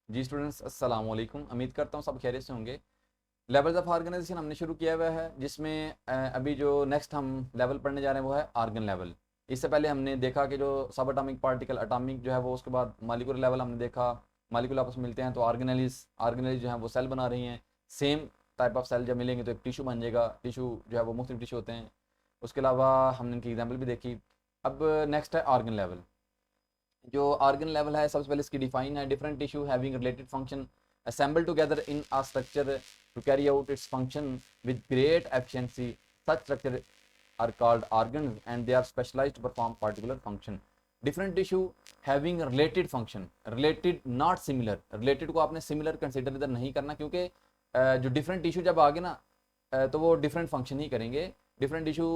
जी students, अस्सलाम वालेकुम। उम्मीद करता हूँ सब खैरियत से होंगे। लेवल्स ऑफ ऑर्गेनाइजेशन हमने शुरू किया हुआ है, जिसमें अभी जो नेक्स्ट हम लेवल पढ़ने जा रहे हैं वो है आर्गन लेवल। इससे पहले हमने देखा कि जो सब अटामिक पार्टिकल अटामिक जो है वो, उसके बाद मालिकुलर लेवल हमने देखा, मालिकुल आपस में मिलते हैं तो ऑर्गेनाइज ऑर्गेनाइज जो है वो सेल बना रही हैं। सेम टाइप ऑफ सेल जब मिलेंगे तो एक टिश्यू बन जाएगा। टिश्यू जो है वो मुख्तलिफ टिश्यू होते हैं। उसके अलावा हमने इनकी एग्जाम्पल भी देखी। अब नेक्स्ट है आर्गन लेवल। जो ऑर्गन लेवल है, सबसे पहले इसकी डिफाइन है: different tissue having related function assembled together in a structure to carry out its function with great efficiency. Such structure are called organs and they are specialized to perform particular function. Different tissue having related function, related not similar, related को आपने similar consider इधर नहीं करना, क्योंकि जो different tissue जब आगे ना तो वो different function ही करेंगे। different tissue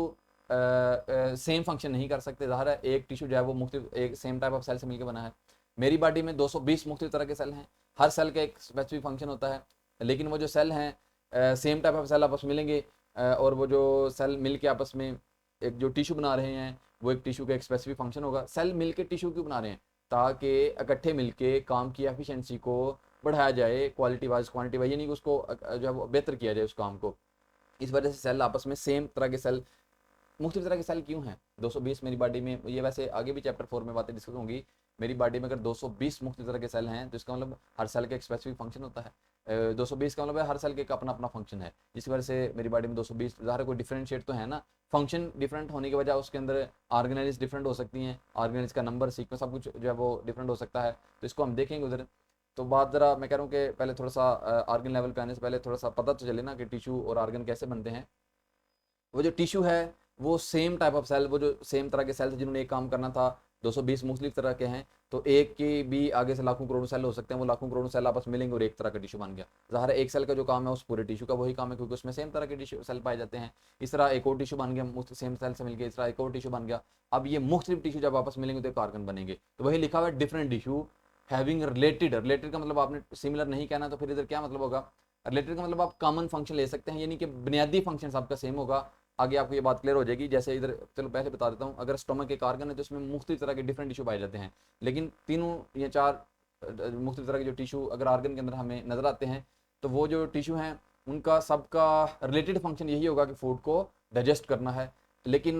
सेम फंक्शन नहीं कर सकते। ज़ाहिर है एक टिश्यू जो है वो मुख्तलिफ एक सेम टाइप ऑफ सेल से मिलकर बना है। मेरी बॉडी में 220 मुख्तलिफ तरह के सेल हैं। हर सेल का एक स्पेसिफिक फंक्शन होता है, लेकिन वो जो सेल हैं सेम टाइप ऑफ सेल आपस में मिलेंगे, और वो जो सेल मिल के आपस में एक जो टिश्यू बना रहे हैं वो एक टिश्यू का एक स्पेसिफिक फंक्शन होगा। सेल मिल के टिश्यू क्यों बना रहे हैं? ताकि इकट्ठे मिल के काम की एफिशिएंसी को बढ़ाया जाए, क्वालिटी वाइज क्वांटिटी वाइज, यानी कि उसको जो है वो बेहतर किया जाए उस काम को। इस वजह से सेल आपस में सेम तरह के सेल, मुख्तलिफ तरह के सेल क्यों हैं 220 मेरी बॉडी में, ये वैसे आगे भी चैप्टर 4 में बातें डिस्कस होंगी। मेरी बॉडी में अगर 220 मुख्तलिफ तरह के सेल हैं तो इसका मतलब हर सेल का एक स्पेसिफिक फंक्शन होता है। 220 का मतलब है हर सेल का एक अपना अपना फंक्शन है, जिसकी वजह से मेरी बॉडी में 220 ज़ाहिर कोई डिफरेंशिएट तो है ना। फंक्शन डिफरेंट होने की वजह उसके अंदर ऑर्गेनाइज डिफरेंट हो सकती हैं, ऑर्गेनाइज का नंबर सीक्वेंस सब कुछ जो है वो डिफरेंट हो सकता है। तो इसको हम देखेंगे उधर। तो बात ज़रा मैं कह रहा हूँ कि पहले थोड़ा सा ऑर्गन लेवल पे आने से पहले थोड़ा सा पता तो चले ना कि टिश्यू और ऑर्गन कैसे बनते हैं। वो जो टिश्यू है वो सेम टाइप ऑफ सेल, वो जो सेम तरह के सेल थे जिन्होंने एक काम करना था, 220 मुख्तलिफ तरह के हैं, तो एक की भी आगे से लाखों करोड़ों सेल हो सकते हैं। वो लाखों करोड़ों सेल आपस में मिलेंगे और एक तरह का टिश्यू बन गया। ज़ाहिर है एक सेल का जो काम है उस पूरे टिश्यू का वही काम है, क्योंकि उसमें सेम तरह के टिश्यू सेल पाए जाते हैं। इस तरह एक और टिश्यू बन गया सेम सेल से मिलकर, इस तरह एक और टिश्यू बन गया। अब ये मुख्तलिफ टिश्यू जब आपस में मिलेंगे तो एक ऑर्गन बनेंगे। तो वही लिखा हुआ है different tissue having related. Related का मतलब आपने सिमिलर नहीं कहना, तो फिर इधर क्या मतलब होगा? रिलेटेड का मतलब आप कॉमन फंक्शन ले सकते हैं, यानी कि बुनियादी फंक्शन आपका सेम होगा। आगे आपको ये बात क्लियर हो जाएगी। जैसे इधर चलो पहले बता देता हूँ, अगर स्टोमक एक ऑर्गन है तो इसमें मुख्तलिफ तरह के डिफरेंट टिश्यू पाए जाते हैं, लेकिन तीनों या चार मुख्तलिफ तरह के जो टिश्यू अगर ऑर्गन के अंदर हमें नजर आते हैं, तो वो जो टिश्यू हैं उनका सबका रिलेटेड फंक्शन यही होगा कि फूड को डाइजेस्ट करना है। लेकिन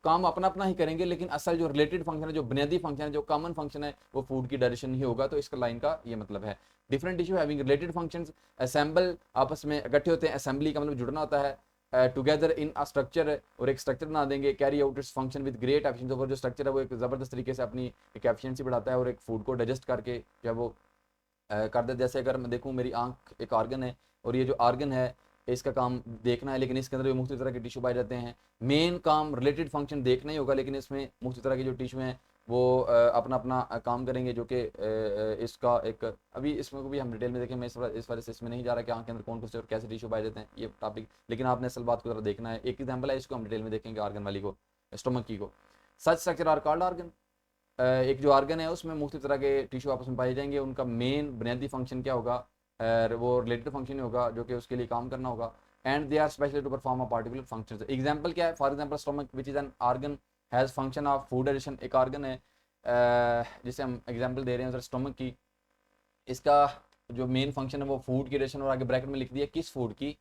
काम अपना अपना ही करेंगे, लेकिन असल जो रिलेटेड फंक्शन है, जो बुनियादी फंक्शन है, जो कॉमन फंक्शन है, वो फूड की डायरेक्शन ही होगा। तो इसका लाइन का ये मतलब है different tissue having related functions assemble, आपस में इकट्ठे होते हैं। असेंबली का मतलब जुड़ना होता है। टुगेदर इन अ स्ट्रक्चर, और एक स्ट्रक्चर बना देंगे। Carry out its function with great efficiency, और जो स्ट्रक्चर है वो एक ज़बरदस्त तरीके से अपनी एक एफिशिएंसी बढ़ाता है और एक फूड को डाइजेस्ट करके जो है वो कर दे। जैसे अगर मैं देखूँ मेरी आंख एक ऑर्गन है, और ये जो ऑर्गन है इसका काम देखना है, लेकिन इसके अंदर भी मुख्तलिफ तरह के टिश्यू पाए जाते हैं। मेन काम रिलेटेड फंक्शन देखना ही होगा, लेकिन इसमें मुख्तलिफ तरह के जो टिश्यू हैं वो अपना अपना काम करेंगे, जो कि इसका एक अभी इसमें को भी हम डिटेल में देखें। मैं इस वजह से इसमें नहीं जा रहा कि आंख के अंदर कौन कौन से और कैसे टिश्यू पाए जाते हैं, ये टॉपिक, लेकिन आपने असल बात को जरा देखना है। एक एग्जाम्पल है, इसको हम डिटेल में देखेंगे ऑर्गन वाली को, स्टोमक की को। सच स्ट्रक्चर आर कॉल्ड ऑर्गन। एक जो ऑर्गन है उसमें मुख्तलिफ तरह के टिश्यू आपस में पाए जाएंगे। उनका मेन बुनियादी फंक्शन क्या होगा? वो रिलेटेड फंक्शन ही होगा जो कि उसके लिए काम करना होगा। And they are special to perform a particular function. Example क्या है? For example stomach which is an organ has function of food addition. एक ऑर्गन है जिसे हम एग्जाम्पल दे रहे हैं स्टोमक की। इसका जो मेन फंक्शन है वो फूड की डाइजेशन, और आगे ब्रैकेट में लिख दिया किस फूड की?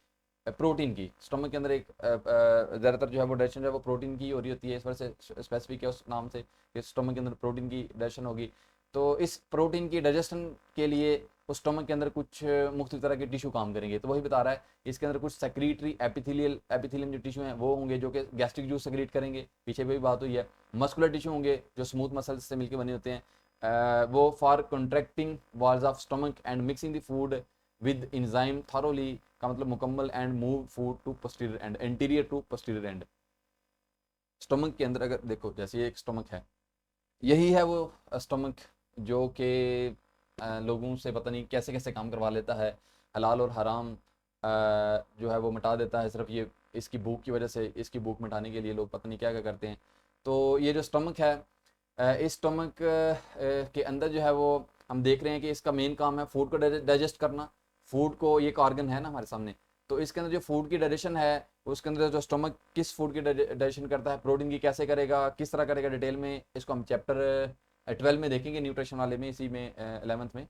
प्रोटीन की। स्टोमक के अंदर एक ज़्यादातर जो है वो डाइजेशन जो है वो प्रोटीन की हो रही होती है, इस वजह से स्पेसिफिक है उस नाम से कि स्टोमक के अंदर प्रोटीन की डाइजेशन होगी। तो इस प्रोटीन की डाइजेशन के लिए उस स्टोमक के अंदर कुछ मुख्तलिफ तरह के टिश्यू काम करेंगे। तो वही बता रहा है इसके अंदर कुछ सेक्रीटरी एपिथेलियम जो टिश्यू हैं वो होंगे जो कि गैस्ट्रिक जूस सेक्रीट करेंगे, पीछे भी बात हुई है। मस्कुलर टिश्यू होंगे जो स्मूथ मसल्स से मिलकर बने होते हैं, वो for contracting walls of stomach and mixing the food with enzyme thoroughly, का मतलब मुकम्मल, and move food to posterior end, anterior to posterior end. Stomach के अंदर अगर देखो, जैसे ये एक स्टोमक है, यही है वो स्टोमक जो कि लोगों से पता नहीं कैसे कैसे काम करवा लेता है। हलाल और हराम जो है वो मिटा देता है, सिर्फ ये इसकी भूख की वजह से। इसकी भूख मिटाने के लिए लोग पता नहीं क्या क्या करते हैं। तो ये जो स्टोमक है, इस स्टोमक के अंदर जो है वो हम देख रहे हैं कि इसका मेन काम है फूड को डाइजेस्ट करना। फूड को, ये एक ऑर्गन है ना हमारे सामने, तो इसके अंदर जो फूड की डाइजेशन है उसके अंदर जो स्टोमक किस फूड की डाइजेशन करता है, प्रोटीन की कैसे करेगा, किस तरह करेगा, डिटेल में इसको हम चैप्टर 12 में देखेंगे, न्यूट्रिशन वाले में, इसी में 11th में।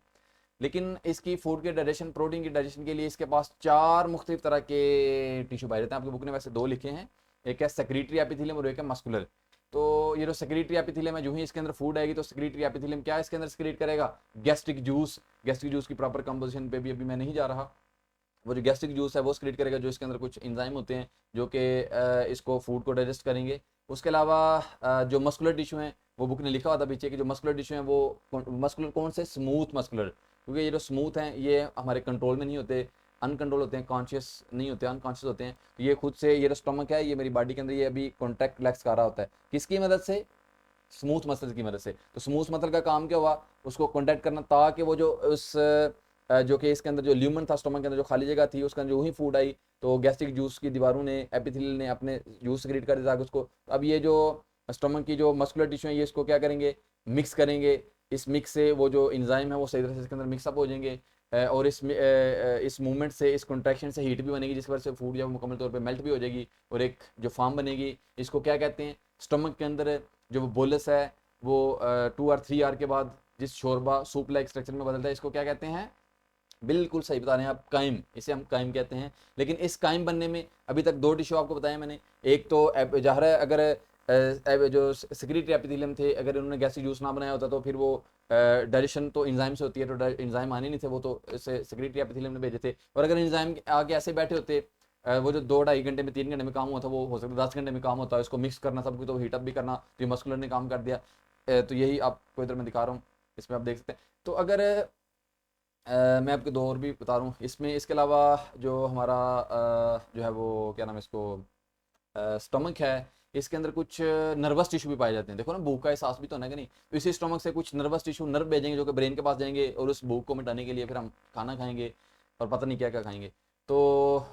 लेकिन इसकी फूड के डाइजेशन, प्रोटीन की डाइजेशन के लिए इसके पास 4 मुख्तलिफ तरह के टिश्यू पाए जाते हैं। आपकी बुक ने वैसे 2 लिखे हैं, एक है सेक्रेटरी एपिथेलियम और एक है मस्कुलर। तो ये जो सेक्रेटरी एपिथेलियम है, जो ही इसके अंदर फूड आएगी तो सेक्रेटरी एपिथेलियम क्या इसके अंदर सेक्रेट करेगा, गैस्ट्रिक जूस। गैस्ट्रिक जूस की प्रॉपर कंपोजिशन पे भी अभी मैं नहीं जा रहा। वो जो गैस्ट्रिक जूस है वो सेक्रेट करेगा, जो इसके अंदर कुछ एंजाइम होते हैं जो कि इसको फूड को डाइजेस्ट करेंगे। उसके अलावा जो मस्कुलर टिश्यू हैं, वो बुक ने लिखा हुआ था पीछे कि जो मस्कुलर टिश्यू हैं वो मस्कुलर कौन से, स्मूथ मस्कुलर, क्योंकि ये जो स्मूथ हैं ये हमारे कंट्रोल में नहीं होते, अनकंट्रोल होते हैं, कॉन्शियस नहीं होते, अनकॉन्शियस होते हैं। तो ये खुद से, ये जो स्टमक है ये मेरी बॉडी के अंदर ये अभी कॉन्टैक्ट रिलैक्स कर रहा होता है, किसकी मदद से, स्मूथ मसल की मदद से। तो स्मूथ मसल का काम क्या हुआ, उसको कॉन्टैक्ट करना, ताकि वो जो उस जो कि इसके अंदर जो ल्यूमन था स्टमक के अंदर, जो खाली जगह थी, उसके अंदर जो ही फूड आई तो गैस्ट्रिक जूस की दीवारों ने, एपिथेलियल ने अपने जूस सेक्रेट कर दिया ताकि उसको, अब ये जो स्टमक की जो मस्कुलर टिश्यू है ये इसको क्या करेंगे, मिक्स करेंगे। इस मिक्स से वो जो इंजाइम है वो सही तरह से इसके अंदर मिक्सअप हो जाएंगे, और इस मूवमेंट से, इस कॉन्ट्रैक्शन से हीट भी बनेगी, जिसकी वजह से फूड जो मुकम्मल तौर पे मेल्ट भी हो जाएगी और एक जो फॉर्म बनेगी। इसको क्या कहते हैं, स्टमक के अंदर जो बोलस है वो 2 और 3 आवर के बाद जिस शोरबा सूप लाइक स्ट्रक्चर में बदलता है, इसको क्या कहते हैं, बिल्कुल सही बता रहे हैं आप, काइम, इसे हम काइम कहते हैं। लेकिन इस काइम बनने में अभी तक 2 टिश्यू आपको बताया मैंने। एक तो ज़ाहिर है अगर जो सेक्रेटरी एपिथेलियम थे, अगर उन्होंने गैस्ट्रिक जूस ना बनाया होता तो फिर वो डाइजेशन तो इंजाइम से होती है, तो इंजाइम आने नहीं थे, वो तो सेक्रेटरी एपिथेलियम ने भेजे थे। और अगर इंजाइम आगे ऐसे बैठे होते, वो जो 2-2.5 घंटे में, 3 घंटे में काम हुआ था, वो हो सकता है 10 घंटे में काम होता है। इसको मिक्स करना सब कुछ, तो हीटअप भी करना, तो ये मस्कुलर ने काम कर दिया। तो यही आपको इधर मैं दिखा रहा हूँ, इसमें आप देख सकते हैं। तो अगर मैं आपको 2 और भी बता रहा हूँ इसमें, इसके अलावा जो हमारा जो है वो क्या नाम है इसको, स्टमक है, इसके अंदर कुछ नर्वस टिश्यू भी पाए जाते हैं। देखो ना, भूख का एहसास भी तो होना है कि नहीं, तो इसी स्टमक से कुछ नर्वस टिश्यू, नर्व भेजेंगे जो कि ब्रेन के पास जाएंगे, और उस भूख को मिटाने के लिए फिर हम खाना खाएंगे और पता नहीं क्या क्या खाएंगे। तो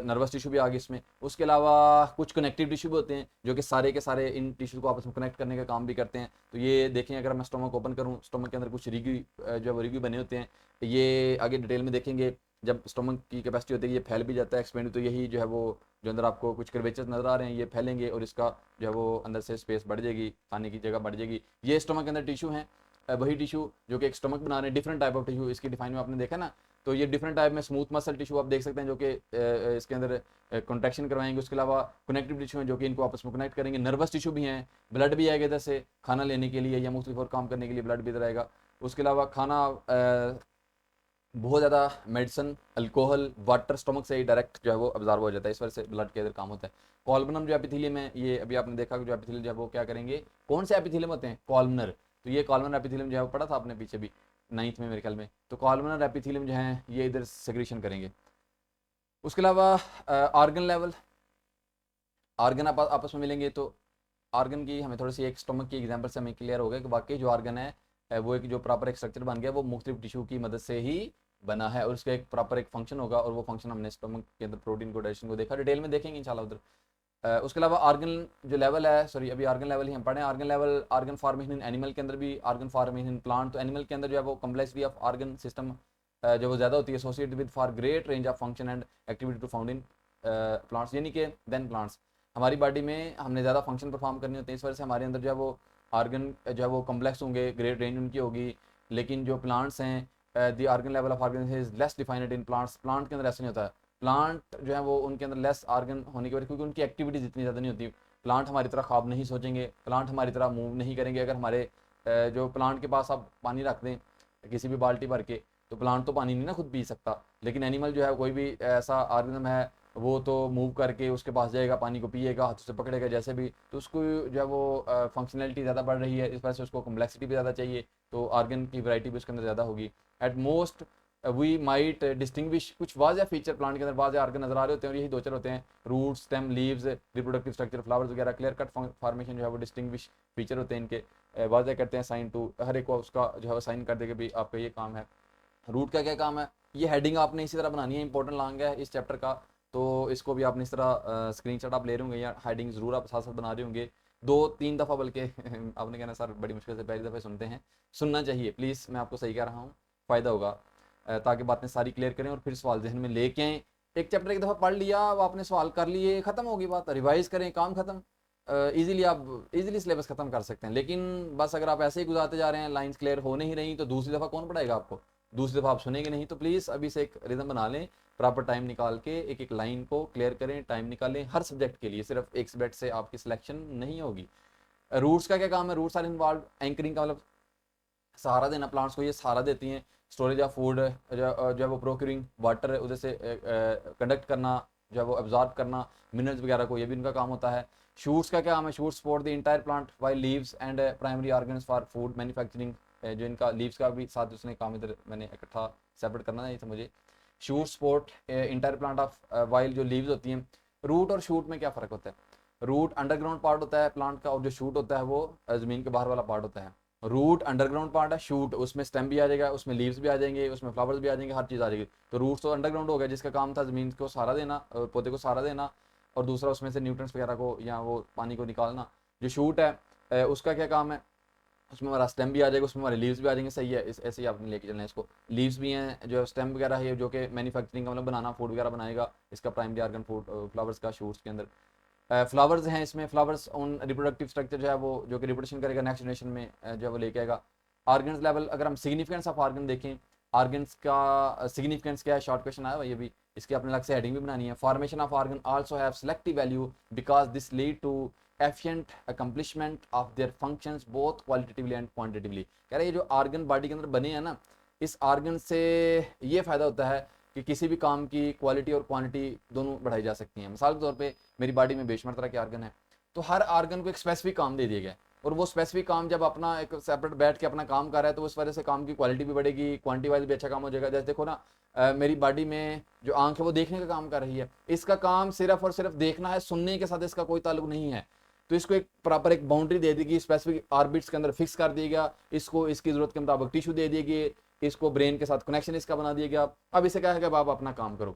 नर्वस टिश्यू भी आ गए इसमें। उसके अलावा कुछ कनेक्टिव टिश्यू भी होते हैं जो कि सारे के सारे इन टिश्यू को आपस में कनेक्ट करने का काम भी करते हैं। तो ये देखें, अगर मैं स्टमक ओपन करूँ, स्टमक के अंदर कुछ रिगी जो है रिगी बने होते हैं, ये आगे डिटेल में देखेंगे। जब स्टमक की कैपेसिटी होती है ये फैल भी जाता है, एक्सपेंड, तो यही जो है वो जो अंदर आपको कुछ कर्वेचर्स नजर आ रहे हैं ये फैलेंगे और इसका जो है वो अंदर से स्पेस बढ़ जाएगी, खाने की जगह बढ़ जाएगी। ये स्टमक के अंदर टिश्यू हैं, वही टिश्यू जो कि एक स्टमक बना रहे हैं, डिफरेंट टाइप ऑफ टिश्यू, इसकी डिफाइन में आपने देखा ना। तो ये डिफरेंट टाइप में स्मूथ मसल टिश्यू आप देख सकते हैं जो कि इसके अंदर कॉन्ट्रैक्शन करवाएंगे। उसके अलावा कनेक्टिव टिश्यू हैं जो कि इनको आपस में कनेक्ट करेंगे। नर्वस टिश्यू भी हैं, ब्लड भी आएगा इधर से खाना लेने के लिए या मुख्तलिफ और काम करने के लिए ब्लड भी इधर आएगा। उसके अलावा खाना बहुत ज़्यादा मेडिसिन, अल्कोहल, वाटर स्टमक से ही डायरेक्ट जो है वो अब्जॉर्ब हो जाता है, इस वजह से ब्लड के अंदर काम होता है। कॉलमनर जो एपिथेलियम है, ये अभी आपने देखा कि जो एपिथेलियम जो है वो क्या करेंगे, कौन से एपिथेलियम होते हैं, कॉलमनर। तो ये कॉलमनर एपिथेलियम जो है वो पढ़ा था आपने पीछे भी 9th में मेरे ख्याल में। तो कॉलमनर एपिथेलियम जो है ये इधर सेक्रेशन करेंगे। उसके अलावा आर्गन लेवल, आर्गन आपस में मिलेंगे तो आर्गन की हमें थोड़ी सी एक स्टमक की एग्जांपल से हमें क्लियर हो गया कि वाकई जो आर्गन है वो एक जो प्रॉपर एक स्ट्रक्चर बन गया वो मुख्तलिफ टिश्यू की मदद से ही बना है, और उसका एक प्रॉपर एक फंक्शन होगा, और वो फंक्शन हमने स्टमक के अंदर प्रोटीन को, डाइजेशन को देखा, डिटेल में देखेंगे इंशाल्लाह उधर। उसके अलावा आर्गन जो लेवल है, सॉरी अभी आर्गन लेवल ही हम पढ़े। Organ level, organ formation in animal के अंदर भी, आर्गन फॉर्मेशन इन प्लांट, तो एनिमल के अंदर जो है वो कम्प्लेक्सिटी ऑफ आर्गन सिस्टम जो वो ज़्यादा होती है, associated with for great range of function and activity to found in plants, यानी कि देन प्लांट्स। हमारी बॉडी में हमने ज़्यादा फंक्शन परफॉर्म करने होते हैं, इस वजह से हमारे अंदर जो है वो आर्गन जो है वो कम्प्लेक्स होंगे, ग्रेट रेंज उनकी होगी। लेकिन जो प्लांट्स हैं, the organ level of organ is less defined in plants, plant के अंदर ऐसा नहीं होता है। प्लांट जो है वो उनके अंदर लेस आर्गन होने की वजह, क्योंकि उनकी एक्टिविटीज इतनी ज़्यादा नहीं होती। प्लांट हमारी तरह ख्वाब नहीं सोचेंगे, प्लांट हमारी तरह मूव नहीं करेंगे। अगर हमारे जो प्लांट के पास आप पानी रख दें किसी भी बाल्टी भर के, तो प्लांट तो पानी नहीं ना खुद पी सकता, लेकिन एनिमल जो है कोई भी ऐसा ऑर्गेनिज्म है वो तो मूव करके उसके पास जाएगा, पानी को पिएगा, हाथों से पकड़ेगा जैसे भी, तो उसको जो है वो फंक्शनलिटी ज़्यादा बढ़ रही है, इस वजह से उसको कम्प्लेक्सिटी भी ज़्यादा चाहिए, तो आर्गन की वैरायटी भी उसके अंदर ज़्यादा होगी। At most we might distinguish, कुछ वाज़ फीचर प्लांट के अंदर वाज़ आर्गन नजर आ रहे होते हैं, और यही 2-4 होते हैं, roots, stem, leaves, reproductive structure, flowers वगैरह। क्लियर कट फॉर्मेशन जो है वो डिस्टिंग्विश फीचर होते हैं इनके, वाज़ करते हैं साइन टू, हर एक को उसका जो है वो साइन कर देगा भी आपका ये काम है। रूट का क्या काम है, ये हेडिंग आपने इसी तरह बनानी है, इंपॉर्टेंट लॉन्ग है इस चैप्टर का, तो इसको भी आपने इस तरह स्क्रीनशॉट आप ले रहे होंगे या हेडिंग ज़रूर आप साथ साथ बना रहे होंगे, 2-3 दफ़ा बल्कि आपने कहना सर बड़ी मुश्किल से पहली दफ़े सुनते हैं, सुनना चाहिए प्लीज़, मैं आपको सही कह रहा हूँ, फ़ायदा होगा, ताकि बातें सारी क्लियर करें और फिर सवाल जहन में लेके आएँ। एक चैप्टर एक दफ़ा पढ़ लिया, अब आपने सवाल कर लिए, ख़त्म होगी बात, रिवाइज़ करें, काम ख़त्म। ईजिली आप ईजिली सिलेबस ख़त्म कर सकते हैं, लेकिन बस अगर आप ऐसे ही गुजारते जा रहे हैं, लाइंस क्लियर हो नहीं रही, तो दूसरी दफ़ा कौन पढ़ाएगा आपको, दूसरी दफ़ा आप सुनेंगे नहीं। तो प्लीज़ अभी से एक रिदम बना लें, प्रॉपर टाइम निकाल के एक एक लाइन को क्लियर करें, टाइम निकालें हर सब्जेक्ट के लिए। सिर्फ एक सब्जेक्ट से आपकी सिलेक्शन नहीं होगी। रूट्स का क्या काम है? रूट्स आर इन्वॉल्व एंकरिंग का मतलब सहारा देना प्लांट्स को, ये सहारा देती हैं। स्टोरेज ऑफ फूड जो है वो प्रोक्यूरिंग वाटर उधर से कंडक्ट करना, जो है वो एब्जॉर्ब करना मिनरल्स वगैरह को, ये भी उनका काम होता है। शूट्स का क्या काम है? Shoots support the entire plant while leaves and primary organs for food manufacturing. जो इनका लीव्स का भी साथ उसने काम इधर मैंने इकट्ठा सेपरेट करना नहीं था मुझे। Shoot support entire plant of while जो लीव्स होती हैं। रूट और शूट में क्या फ़र्क होता है? रूट अंडरग्राउंड पार्ट होता है प्लांट का, और जो शूट होता है वो ज़मीन के बाहर वाला पार्ट होता है। रूट अंडरग्राउंड पार्ट है, शूट उसमें स्टेम भी आ जाएगा, उसमें लीव्स भी आ जाएंगे, उसमें फ्लावर्स भी आ जाएंगे, हर चीज़ आ जाएगी। तो रूट्स तो अंडरग्राउंड हो गया, जिसका काम था ज़मीन को सहारा देना, पौधे को सहारा देना, और दूसरा उसमें से न्यूट्रिएंट्स वगैरह को या वो पानी को निकालना। जो शूट है उसका क्या काम है? उसमें हमारा स्टेम भी आ जाएगा, उसमें हमारे लीव्स भी आ जाएंगे। सही है, इस ऐसे ही आपने लेके चलना है इसको। लीव्स भी हैं, जो स्टेम वगैरह है जो कि मैन्युफैक्चरिंग का मतलब बनाना, फूड वगैरह बनाएगा, इसका प्राइमरी ऑर्गन फूड फ्लावर्स का शूट्स के अंदर। फ्लावर्स हैं इसमें, फ्लावर्स ऑन रिप्रोडक्टिव स्ट्रक्चर जो है वो जो कि रिप्रोडक्शन करेगा नेक्स्ट जनरेशन में, जो है वो लेके आएगा। ऑर्गन्स लेवल, अगर हम सिग्निफिकेंस ऑफ ऑर्गन देखें, ऑर्गन्स का सिग्निफिकेंस क्या है? शॉर्ट क्वेश्चन आया हुआ ये भी, इसकी अपने अलग से हेडिंग भी बनानी है। Formation of organ also have selective value because this lead to efficient accomplishment of their functions both qualitatively and quantitatively. कह रहे हैं ये जो ऑर्गन बॉडी के अंदर बने हैं ना, इस ऑर्गन से ये फ़ायदा होता है कि किसी भी काम की क्वालिटी और क्वांटिटी दोनों बढ़ाई जा सकती हैं। मिसाल के तौर पे मेरी बॉडी में बेशुमार तरह के ऑर्गन है, तो हर ऑर्गन को एक स्पेसिफिक काम दे दिया गया है, और वो स्पेसिफिक काम जब अपना एक सेपरेट बैठ के अपना काम कर रहा है, तो उस वजह से काम की क्वालिटी भी बढ़ेगी, क्वांटिटी वाइज भी अच्छा काम हो जाएगा। जैसे देखो ना, मेरी बॉडी में जो आंख है वो देखने का काम कर रही है, इसका काम सिर्फ और सिर्फ देखना है, सुनने के साथ इसका कोई ताल्लुक नहीं है। तो इसको एक प्रॉपर एक बाउंड्री दे देगी, स्पेसिफिक ऑर्बिट्स के अंदर फिक्स कर दिएगा, इसको इसकी जरूरत के मुताबिक टिश्यू दे देगी, इसको ब्रेन के साथ कनेक्शन इसका बना दिया गया। अब इसे क्या है कि अब आप अपना काम करो,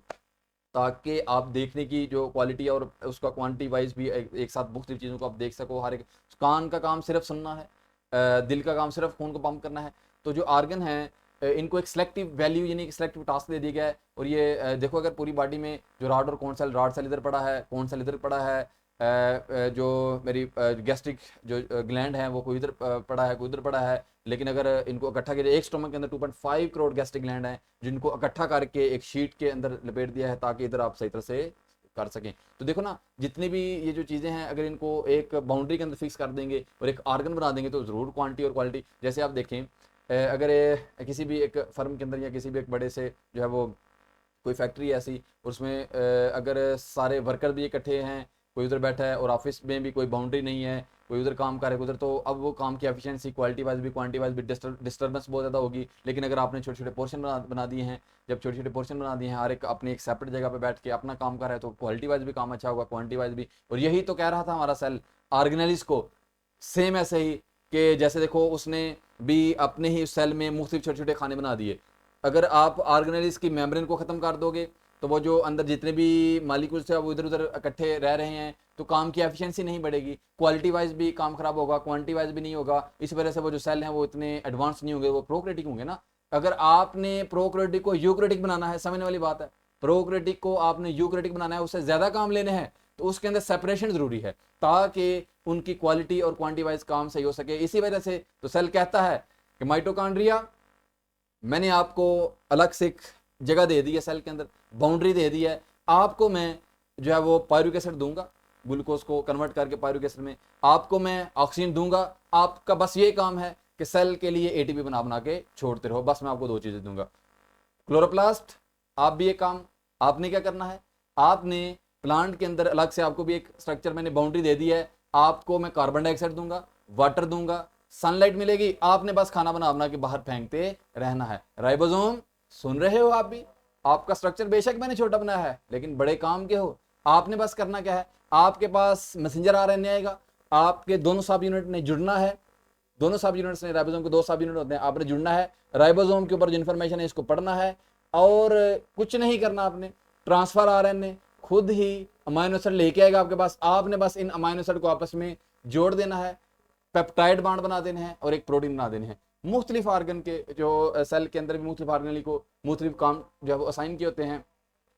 ताकि आप देखने की जो क्वालिटी और उसका क्वांटिटी वाइज भी एक साथ मुख्तलिफ चीज़ों को आप देख सको। हर एक कान का काम सिर्फ सुनना है, दिल का काम सिर्फ खून को पंप करना है। तो जो ऑर्गन है इनको एक सिलेक्टिव वैल्यू यानी कि सिलेक्टिव टास्क दे दिया गया है। और ये देखो, अगर पूरी बॉडी में जो रॉड और कौन सेल, रॉड सेल इधर पड़ा है, कौन सेल इधर पड़ा है, जो मेरी गैस्ट्रिक जो ग्लैंड है वो कोई इधर पड़ा है, कोई इधर पड़ा है, लेकिन अगर इनको इकट्ठा किया, एक स्टोमक के अंदर 2.5 करोड़ गैस्ट्रिक ग्लैंड हैं, जिनको इकट्ठा करके एक शीट के अंदर लपेट दिया है ताकि इधर आप सही तरह से कर सकें। तो देखो ना, जितनी भी ये जो चीज़ें हैं, अगर इनको एक बाउंड्री के अंदर फिक्स कर देंगे और एक ऑर्गन बना देंगे, तो ज़रूर क्वांटिटी और क्वालिटी। जैसे आप देखें, अगर किसी भी एक फर्म के अंदर या किसी भी एक बड़े से जो है वो कोई फैक्ट्री है ऐसी, उसमें अगर सारे वर्कर भी इकट्ठे हैं, कोई उधर बैठा है, और ऑफिस में भी कोई बाउंड्री नहीं है, कोई उधर काम कर रहा है उधर, तो अब वो काम की एफिशिएंसी क्वालिटी वाइज भी क्वांटिटी वाइज भी डिस्टर्बेंस बहुत ज़्यादा होगी। लेकिन अगर आपने छोटे छोटे पोर्शन बना दिए हैं, जब छोटे छोटे पोर्शन बना दिए हैं, हर एक अपनी एक सेपरेट जगह पे बैठ के अपना काम कर रहा है, तो क्वालिटी वाइज भी काम अच्छा होगा, क्वांटिटी वाइज भी। और यही तो कह रहा था हमारा सेल ऑर्गेनेलिस को, सेम ऐसे ही कि जैसे देखो उसने भी अपने ही सेल में मुख्तलिफ छोटे छोटे खाने बना दिए। अगर आप ऑर्गेनेलिस की मेम्ब्रेन को ख़त्म कर दोगे, तो वो जो अंदर जितने भी मालिक्यूल्स है वो इधर उधर इकट्ठे रह रहे हैं, तो काम की एफिशिएंसी नहीं बढ़ेगी, क्वालिटी वाइज भी काम खराब होगा, क्वांटिटी वाइज भी नहीं होगा। इस वजह से वो जो सेल हैं वो इतने एडवांस नहीं होंगे, वो प्रोक्रेटिक होंगे ना। अगर आपने प्रोक्रेटिक को यूक्रेटिक बनाना है, समझने वाली बात है, प्रोक्रेटिक को आपने यूक्रेटिक बनाना है, उससे ज़्यादा काम लेने हैं, तो उसके अंदर सेपरेशन ज़रूरी है, ताकि उनकी क्वालिटी और क्वांटिटी वाइज काम सही हो सके। इसी वजह से तो सेल कहता है कि माइटोकॉन्ड्रिया, मैंने आपको अलग से एक जगह दे दी है सेल के अंदर, बाउंड्री दे दी है, आपको मैं जो है वो पायरुविक एसिड दूंगा, ग्लूकोज को कन्वर्ट करके पायरुविक एसिड में, आपको मैं ऑक्सीजन दूंगा, आपका बस ये काम है कि सेल के लिए एटीपी बना बना के छोड़ते रहो, बस मैं आपको दो चीजें दूंगा। क्लोरोप्लास्ट, आप भी ये काम आपने क्या करना है, आपने प्लांट के अंदर अलग से आपको भी एक स्ट्रक्चर मैंने बाउंड्री दे दी है, आपको मैं कार्बन डाइऑक्साइड दूंगा, वाटर दूंगा, सनलाइट मिलेगी, आपने बस खाना बना बना के बाहर फेंकते रहना है। राइबोसोम, सुन रहे हो आप भी, आपका स्ट्रक्चर बेशक मैंने छोटा बनाया है, लेकिन बड़े काम के हो। आपने बस करना क्या है, आपके पास मैसेंजर आरएनए आएगा, आपके दोनों सब यूनिट ने जुड़ना है, दोनों सब यूनिट्स ने, राइबोसोम के दो सब यूनिट होते हैं, आपने जुड़ना है, राइबोसोम के ऊपर जो इन्फॉर्मेशन है इसको पढ़ना है, और कुछ नहीं करना आपने। ट्रांसफर आरएनए खुद ही अमाइनो एसिड लेके आएगा आपके पास, आपने बस इन अमाइनो एसिड को आपस में जोड़ देना है, पेप्टाइड बांड बना देने हैं और एक प्रोटीन बना देने हैं। मुख्तलिफ आर्गन के जो सेल के अंदर भी मुख्तलिफ आर्गन को मुख्तलिफ काम जो है वो असाइन किए होते हैं,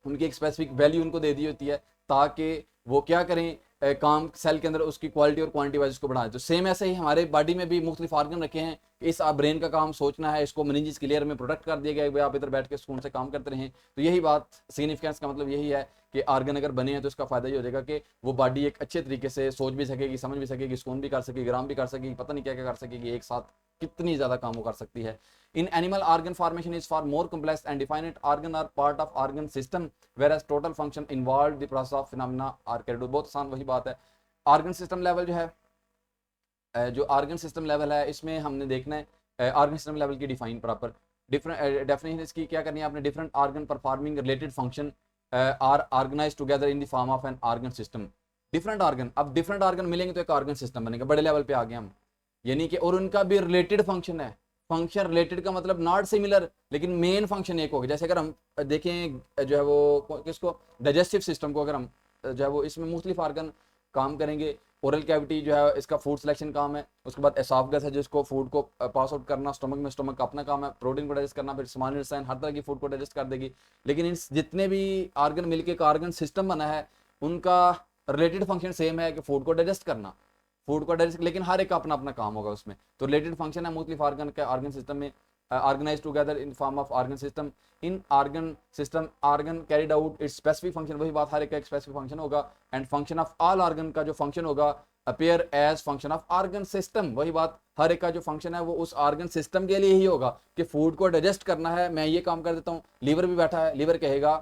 उनकी एक स्पेसिफिक वैल्यू उनको दे दी होती है, ताकि वो क्या करें, काम सेल के अंदर उसकी क्वालिटी और क्वांटिटी वाइज उसको बढ़ाएं। तो सेम ऐसे ही हमारे बॉडी में भी मुख्तलिफ आर्गन रखे हैं कि इस ब्रेन का काम सोचना है, इसको मेनिंजेस क्लियर में प्रोटेक्ट कर दिया गया है, आप इधर बैठ के सुकून से काम करते रहें। तो यही बात सिग्निफिकेंस का मतलब यही है कि आर्गन अगर बने हैं तो इसका फायदा ये हो जाएगा कि वो बॉडी एक अच्छे तरीके से सोच भी सकेगी, समझ भी सकेगी, सुकून भी कर सकेगी, आराम भी कर सकेगी, पता नहीं क्या क्या कर सकेगी, एक साथ कितनी ज्यादा काम वो कर सकती है। In animal, organ formation is far more complex and definite. Organ are part of organ system, whereas total function involved the process of phenomena are carried out. बहुत आसान वही बात है। ऑर्गन सिस्टम लेवल जो है, जो ऑर्गन सिस्टम लेवल है, इसमें हमने देखना है ऑर्गन सिस्टम लेवल की डिफाइन प्रॉपर डिफरेंट डेफिनेशन इसकी क्या करनी है आपने। Different organ performing related function are organise together in the form of an organ system. Different organ, अब डिफरेंट ऑर्गन मिलेंगे तो एक ऑर्गन सिस्टम बनेगा, बड़े लेवल पे आ गए हम, यानी कि और उनका भी रिलेटेड फंक्शन है। फंक्शन रिलेटेड का मतलब नॉट सिमिलर, लेकिन मेन फंक्शन एक होगा। जैसे अगर हम देखें जो है वो किसको, डाइजेस्टिव सिस्टम को, अगर हम जो है वो इसमें मुख्तलिफ ऑर्गन काम करेंगे। ओरल कैविटी जो है इसका फूड सिलेक्शन काम है, उसके बाद एसोफेगस है जिसको फूड को पास आउट करना, स्टमक में स्टमक का अपना काम है, प्रोटीन को डाइजेस्ट करना, फिर स्मॉल इंटेस्टाइन हर तरह की फूड को डाइजेस्ट कर देगी। लेकिन इन जितने भी ऑर्गन मिलके एक ऑर्गन सिस्टम बना है, उनका रिलेटेड फंक्शन सेम है कि फूड को डाइजेस्ट करना, फूड को डाइजेस्ट, लेकिन हर एक का अपना अपना काम होगा उसमें। तो रिलेटेड फंक्शन है मुख्तलिफ ऑर्गन के ऑर्गन सिस्टम में, organise together in form of organ system. In organ system organ carried out its specific function, वही बात, हर एक का एक स्पेसिफिक फंक्शन होगा। And function of all organ का जो फंक्शन होगा appear as function of organ system, वही बात, हर एक का जो फंक्शन है वो उस ऑर्गन सिस्टम के लिए ही होगा कि फूड को डाइजेस्ट करना है, मैं ये काम कर देता हूँ। लीवर भी बैठा है, लीवर कहेगा,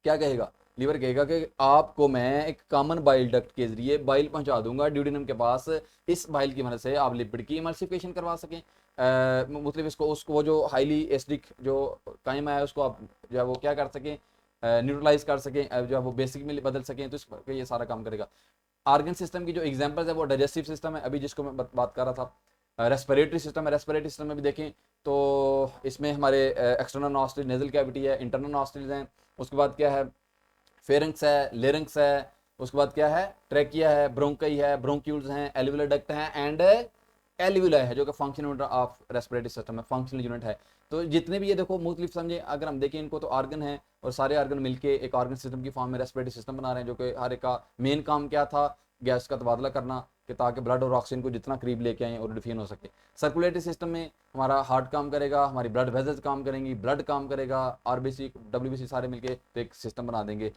क्या कहेगा, लीवर कहेगा कि आपको मैं एक कॉमन बाइल डक्ट के जरिए बाइल पहुंचा दूंगा ड्यूडेनम के पास, इस बाइल की मदद से आप लिपिड की इमल्सिफिकेशन करवा सकें। मतलब इसको उसको वो जो हाईली एसिडिक जो कायम है उसको आप जो है वो क्या कर सकें, न्यूट्रलाइज कर सकें, जो है वो बेसिक में बदल सकें, तो इस पर ये सारा काम करेगा। ऑर्गन सिस्टम की जो एग्जांपल्स है वो डाइजेस्टिव सिस्टम है, अभी जिसको मैं बात कर रहा था। रेस्पिरेटरी सिस्टम है, रेस्पिरेटरी सिस्टम में भी देखें तो इसमें हमारे एक्सटर्नल नॉस्ट्रिल, नेजल कैविटी है, इंटरनल नॉस्ट्रिल्स हैं, उसके बाद क्या है, फेरिंक्स है, लेरिंक्स है, उसके बाद क्या है, ट्रैकिया है, ब्रोंकाई है, ब्रोंक्यूल्स हैं, एल्वियोलर डक्ट हैं एंड एल्वियोला है जो कि functional unit of respiratory system है, फंक्शनल यूनिट है। तो जितने भी ये देखो मुख्तलिफ समझे, अगर हम देखें इनको तो ऑर्गन है और सारे ऑर्गन मिलके एक ऑर्गन सिस्टम की फॉर्म में रेस्पिरेटरी सिस्टम बना रहे हैं, जो कि हर एक का मेन काम क्या था, गैस का तबादला करना, कि ताकि ब्लड और ऑक्सीजन को जितना करीब लेके आए और डिफिन हो सके। सर्कुलेटरी सिस्टम में हमारा हार्ट काम करेगा, हमारी ब्लड वेजल्स काम करेंगी, ब्लड काम करेगा, आरबीसी डब्ल्यूबीसी सारे मिलके तो एक सिस्टम बना देंगे।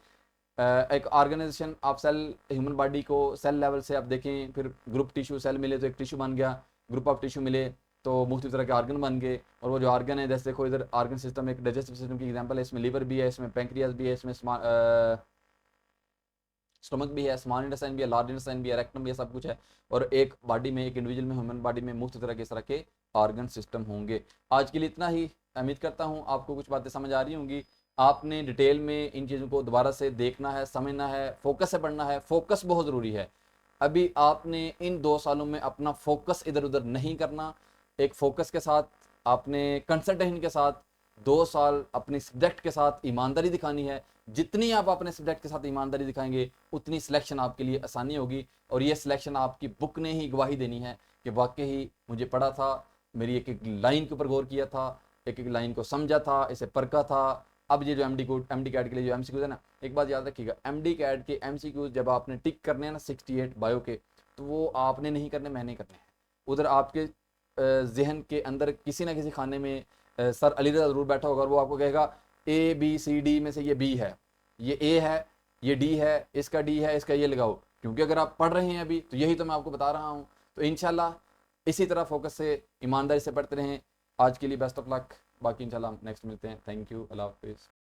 एक ऑर्गेनाइजेशन आप सेल, ह्यूमन बॉडी को सेल लेवल से आप देखें, फिर ग्रुप टिश्यू, सेल मिले तो एक टिश्यू बन गया, ग्रुप ऑफ टिश्यू मिले तो मुख्तलिफ तरह के ऑर्गन बन गए। और वो जो ऑर्गन है, जैसे देखो इधर ऑर्गन सिस्टम एक डाइजेस्टिव सिस्टम की एग्जांपल है, इसमें लीवर भी है, इसमें पैंक्रियाज भी है, इसमें स्टमक भी है, स्मॉल इंटेस्टाइन भी है, लार्ज इंटेस्टाइन भी है, रेक्टम भी है, सब कुछ है। और एक बॉडी में, एक इंडिविजुअल में, ह्यूमन बॉडी में मुख्तलिफ तरह के इस तरह के ऑर्गन सिस्टम होंगे। आज के लिए इतना ही, उम्मीद करता हूँ आपको कुछ बातें समझ आ रही होंगी। आपने डिटेल में इन चीज़ों को दोबारा से देखना है, समझना है, फोकस से पढ़ना है, फोकस बहुत ज़रूरी है। अभी आपने इन 2 सालों में अपना फोकस इधर उधर नहीं करना, एक फोकस के साथ आपने कंसंट्रेशन के साथ 2 साल अपने सब्जेक्ट के साथ ईमानदारी दिखानी है। जितनी आप अपने सब्जेक्ट के साथ ईमानदारी दिखाएंगे उतनी सिलेक्शन आपके लिए आसानी होगी, और ये सिलेक्शन आपकी बुक ने ही गवाही देनी है कि वाकई मुझे पढ़ा था, मेरी एक एक लाइन के ऊपर गौर किया था, एक एक लाइन को समझा था, इसे परखा था। अब ये जो एमडी कैट के लिए जो एमसीक्यूज है ना, एक बात याद रखिएगा, एमडी कैट के एमसीक्यूज जब आपने टिक करने हैं ना 68 बायो के, तो वो आपने नहीं करने, मैंने करने हैं। उधर आपके जहन के अंदर किसी ना किसी खाने में सर अली रज़ा जरूर बैठा होगा और वो आपको कहेगा ए बी सी डी में से ये बी है, ये ए है, ये डी है, इसका डी है, इसका ये लगाओ। क्योंकि अगर आप पढ़ रहे हैं अभी, तो यही तो मैं आपको बता रहा हूँ। तो इंशाल्लाह इसी तरह फोकस से, ईमानदारी से पढ़ते रहें। आज के लिए बेस्ट ऑफ लक, बाकी इंशाल्लाह हम नेक्स्ट मिलते हैं। थैंक यू, अल्लाह हाफिज़।